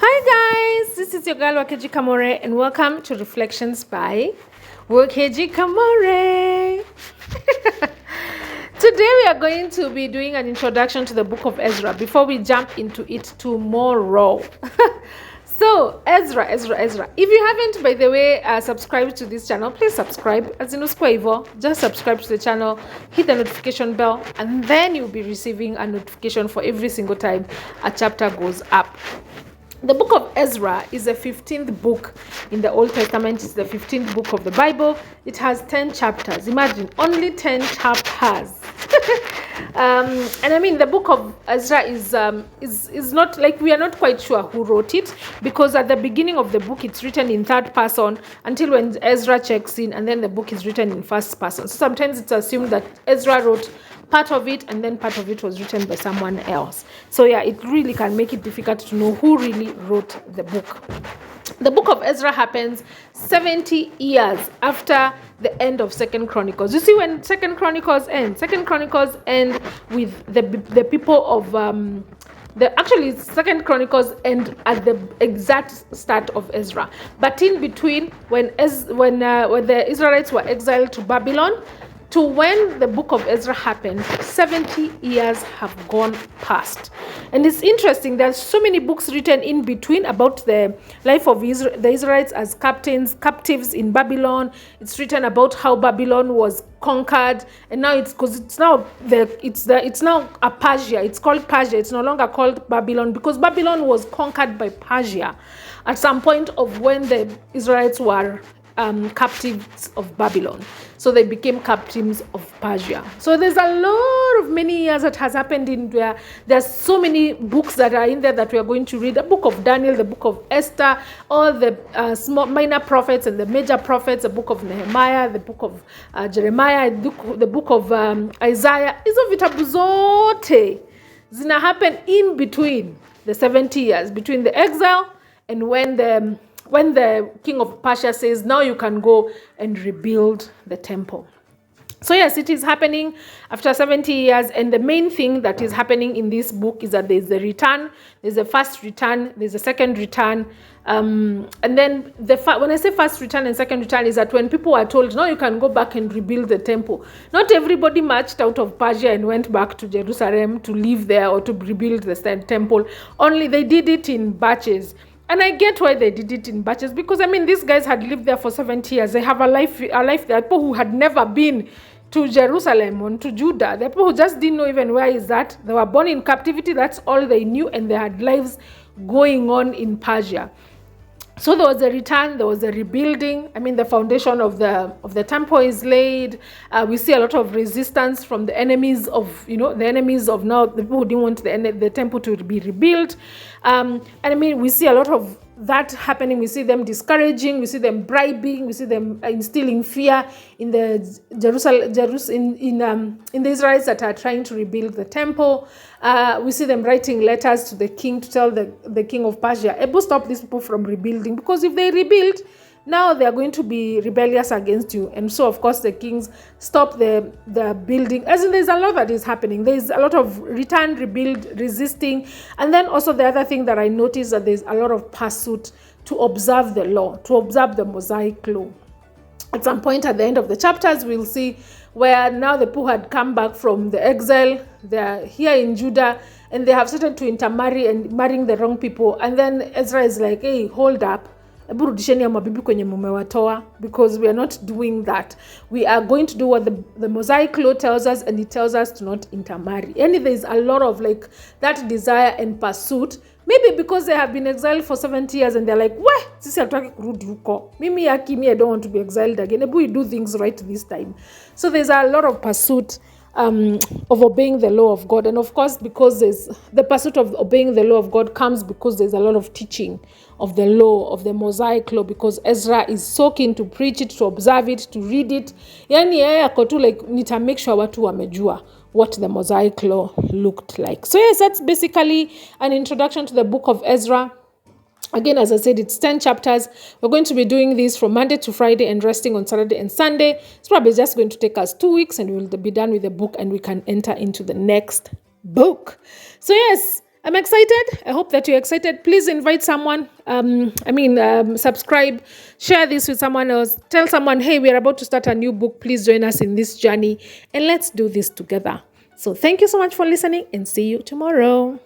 Hi guys, this is your girl Wakeji Kamore and welcome to Reflections by Wakeji Kamore. Today we are going to be doing an introduction to the book of Ezra before we jump into it tomorrow. So, Ezra. If you haven't, by the way, subscribed to this channel, please subscribe. As in just subscribe to the channel, hit the notification bell, and then you'll be receiving a notification for every single time a chapter goes up. The book of Ezra is the 15th book in the Old Testament. It's the 15th book of the Bible. It has 10 chapters. Imagine, only 10 chapters. And I mean, the book of Ezra is not like, we are not quite sure who wrote it, because at the beginning of the book it's written in third person until when Ezra checks in, and then the book is written in first person. So sometimes it's assumed that Ezra wrote part of it and then part of it was written by someone else. So yeah, it really can make it difficult to know who really wrote the book. The book of Ezra happens 70 years after the end of Second Chronicles. You see, when Second Chronicles end with the people of Second Chronicles end at the exact start of Ezra, but in between, when the Israelites were exiled to Babylon to when the book of Ezra happened, 70 years have gone past. And it's interesting, there's so many books written in between about the life of the Israelites as captives in Babylon. It's written about how Babylon was conquered, and now it's now a Persia. It's called Persia. It's no longer called Babylon, because Babylon was conquered by Persia at some point of when the Israelites were captives of Babylon. So they became captives of Persia. So there's a lot of many years that has happened in there. There's so many books that are in there that we are going to read. The book of Daniel, the book of Esther, all the small minor prophets and the major prophets, the book of Nehemiah, the book of Jeremiah, the book of Isaiah. Hizo vitabu zote zina happen in between the 70 years, between the exile and when the king of Persia says, now you can go and rebuild the temple. So yes, it is happening after 70 years, and the main thing that is happening in this book is that there's a return, there's a first return, there's a second return, and then when I say first return and second return is that when people are told, now you can go back and rebuild the temple, not everybody marched out of Persia and went back to Jerusalem to live there or to rebuild the temple. Only they did it in batches. And I get why they did it in batches, because I mean, these guys had lived there for 70 years. They have a life there. People who had never been to Jerusalem or to Judah. The people who just didn't know even where is that. They were born in captivity. That's all they knew, and they had lives going on in Persia. So there was a return, there was a rebuilding. I mean, the foundation of the temple is laid. We see a lot of resistance from the enemies of now, the people who didn't want the temple to be rebuilt. And I mean, we see a lot of that happening. We see them discouraging, we see them bribing, we see them instilling fear in the in the Israelites that are trying to rebuild the temple. We see them writing letters to the king to tell the king of Persia, stop these people from rebuilding, because if they rebuild, now they are going to be rebellious against you. And so, of course, the kings stop the building. As in, there's a lot that is happening. There's a lot of return, rebuild, resisting. And then also the other thing that I noticed, that there's a lot of pursuit to observe the law, to observe the Mosaic law. At some point at the end of the chapters, we'll see where now the people had come back from the exile. They're here in Judah, and they have started to intermarry and marrying the wrong people. And then Ezra is like, hey, hold up. Because we are not doing that. We are going to do what the Mosaic law tells us, and it tells us to not intermarry. And there's a lot of like that desire and pursuit, maybe because they have been exiled for 70 years and they're like, what? I don't want to be exiled again. We do things right this time. So there's a lot of pursuit of obeying the law of God. And of course, because there's the pursuit of obeying the law of God comes because there's a lot of teaching of the law, of the Mosaic law, because Ezra is so keen to preach it, to observe it, to read it. Yani ako tu like, nita make sure watu wamejua what the Mosaic law looked like. So yes, that's basically an introduction to the book of Ezra. Again, as I said, it's 10 chapters. We're going to be doing this from Monday to Friday and resting on Saturday and Sunday. It's probably just going to take us 2 weeks and we'll be done with the book and we can enter into the next book. So yes, I'm excited. I hope that you're excited. Please invite someone. Subscribe, share this with someone else. Tell someone, hey, we're about to start a new book. Please join us in this journey and let's do this together. So thank you so much for listening and see you tomorrow.